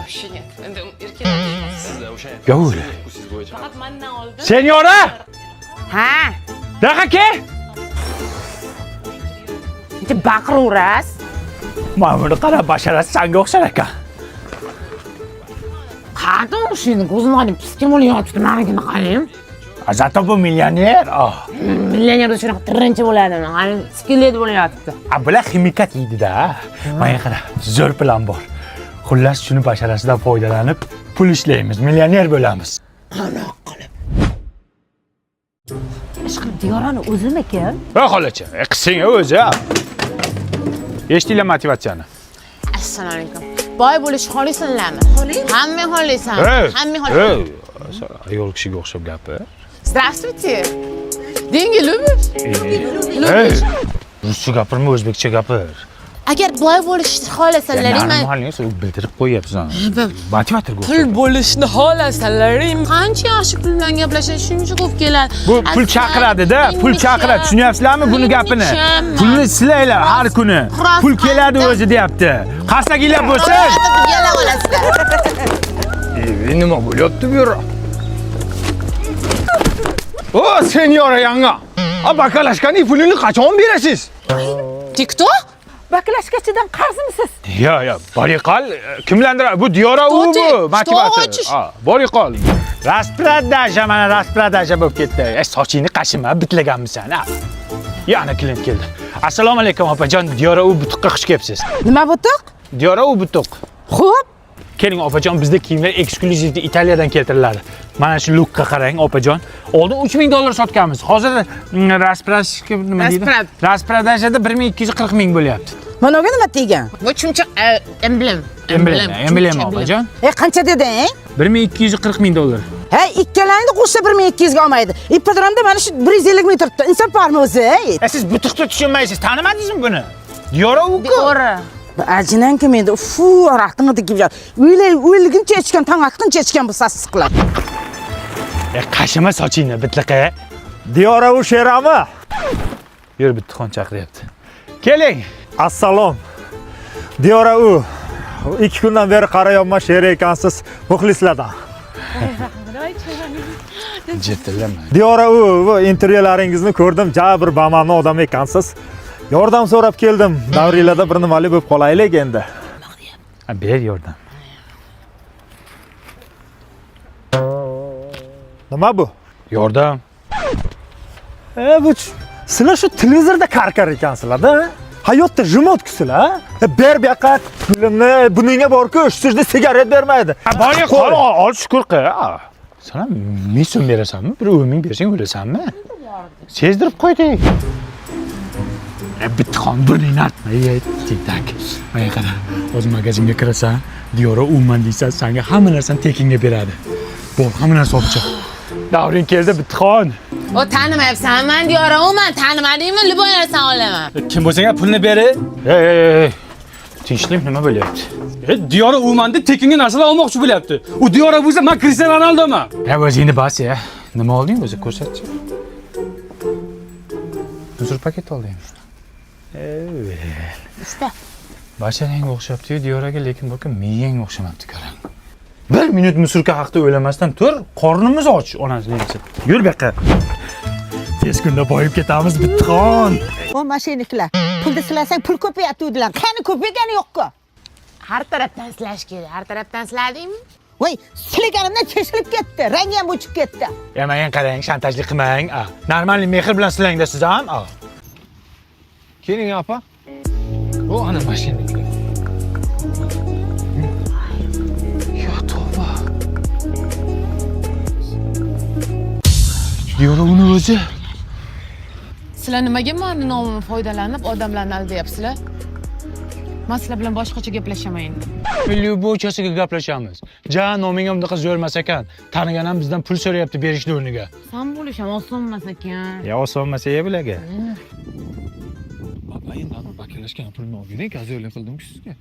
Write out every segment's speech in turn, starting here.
Вообще нет. Endi erkak Siz o'sha Gavur. siz bo'yicha. faqat mendan oldin. Senyora! Ha, Daqa ke? bitta baqiraverasiz. Mana buni qara basharasi sanga o'xshar ekan. Qani o'shini ko'zim olib piskim bo'layotibdi, menigini qarang. Zato bu millioner. Millionerda shunaqa tirinchi bo'ladimi? Qani skelet bo'layotibdi. Bular ximikat yeydi-da. Mana qara, zo'r plan bor. Xullas shuni basharasidan foydalanib pul ishlaymiz, millioner bo'lamiz. Qanoq qilib. Ishqilib Diyorani o'zimikan? Va xolacha, qising o'zi. Eshitdinglar motivatsiyani. Assalomu alaykum. Boy bo'lish xohlaysanlarmi? Hamma xohlaysan. Hamma xohlaysan. Ayol kishiga o'xshab gapir. Здравствуйте. Деньги любишь? Ruscha gapirma, o'zbekcha gapir. Agar boy bo'lishni xohlasanlaring, men Normalni sen bildirib qo'yapsan. Motivator pul go'sht. bo'lishni xohlasanlaring, qancha yaxshi pul bilan gaplashadi, shuncha ko'p keladi. Bu pul chaqiradi-da, pul chaqiradi. Tushunyapsizlarmi buni gapini? Pulni silaylar har kuni. Pul keladi o'zi deyapti. Qasdaginglar bo'lsin. Yala olasizlar. Nima bo'lyapti bu yerda? O, senyora yanga. Bakalashkaning pulini qachon berasiz? TikTok? Baklashkachidan qarzimisiz? Yo, boriqol, kimlardir? Bu Diyora u bu, motivator. Boriqol. Rasprodaja, mana rasprodaja bo'lib ketdi. Sochingni qashima, bitlaganmisan, ha. Yana klient keldi. Assalomu alaykum opajon, Diyora u butuqqa xush kelibsiz. Nima butuq? Diyora u butuq. Xo'p. Keling opajon, bizda kiyimlar eksklyuziv Italiyadan keltiriladi. Mana shu lookka qarang opajon. Oldin $3000 sotganmiz. Hozir rasprodaja nima deydi? Rasprodajada 1240 ming bo'lyapti. Mana nima degan? Bu chumchuq emblem. Emblem opajon. Qancha deding? $1240 ming. Hey, ikkalangni qo'shsa 1200 ga olmaydi. Ipodromda mana shu 150 ming turibdi. Inson bormi o'zi? Siz butuqni tushunmaysiz. Tanimadingizmi buni? Diyora u. Diora. Ajinanki menda raqtini degib yot. O'yliguncha ichgan, tong atquncha ichgan bu sassiqlar. Qashima sochingni bitliqa. Diyora u sherami? Yur bitxon chaqiryapti. Keling. Assalom. Diyora u 2 kundan beri qarayapman sher ekansiz muxlislardan. Jettilama. Diyora u bu intervyularingizni ko'rdim, jabr bamanli odam ekansiz. Yordam so'rab keldim. Davringlarda bir nimali bo'lib qolaylik endi. Ber yordam. Nima bu? Yordam. Bu sizlar shu televizorda qarqar ekansizlar-da. Hayotda jimotkisizlar. Ber bu yoqqa pulimni buningga bor-ku, sizga sigaret bermaydi. Bori qol, ol shukur qil. Sana 1000 so'm berasanmi? 1000 bersang o'lasanmi? Sezdirib qo'ydik. Bitxon buningni artma, tik-tak. Mana qara, o'z magazinga kirasan, Diyora umuman deysan, senga hamma narsani tekinga beradi. Bo'l, hamma narsa olib Davring keldi bitxon. O tanimayapsan, men Diora, men tanimadingmi? Liboy narsa olaman. Kim bo'lsang pulni beri. Hey. Tinchlik nima bo'lyapti? Diyora umanda tekinga narsalar olmoqchi bo'lyapti. U Diyora bo'lsa, men Cristiano Ronaldoman. O'zingni bas ya. Nima olding o'zi ko'rsatchi. Uzr paket olding. İşte. Basharangga o'xshabdi-yu Diyoraga, lekin bu miyang o'xshamabdi qarang. 1 minut musurka haqida o'ylamasdan tur, qornimiz och, onasi deydi. Yur bu yoqqa. Tez kunda boyib ketamiz bitxon. O mashinliklar. Pulni silasang pul ko'payapti dedilar. Qani ko'paygani yo'q-ku. Har tarafdan silash kerak. Har tarafdan siladingmi? Voy, silaganimdan teshilib ketdi. Rangi ham o'chib ketdi. Men qarang, shantajlik qilmang. Normalniy mehr bilan silangda siz ham. Keling opa. O ana mashina. Ya tavba. Diyora uni o'zi. Sizlar nimaga meni nomimni foydalanib odamlarni aldayapsizlar? Men sizlar bilan boshqacha gaplashaman. Lyubovchasiga gaplashamiz. Noming ham bunaqa zo'rmas ekan. Tanigan ham bizdan pul so'rayapti berishni o'rniga. Sen bo'lisham osonmas ekan. Ya osonmas-ya bularga. Endi bakalashgan pulni olgin, gazo'ylik qildim-ku sizga.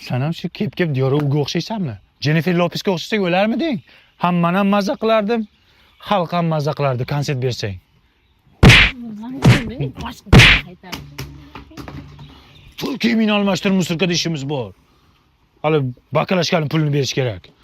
Sen ham shu kep Diyora uga o'xshaysanmi? Jennifer Lopesga o'xshasang o'larmiding? Hammani ham mazza qilardim. Xalq ham mazza qilardi konsert bersang. Turkiya meni almashtirib musulkada ishimiz bor. hali bakalashkaning pulini berish kerak.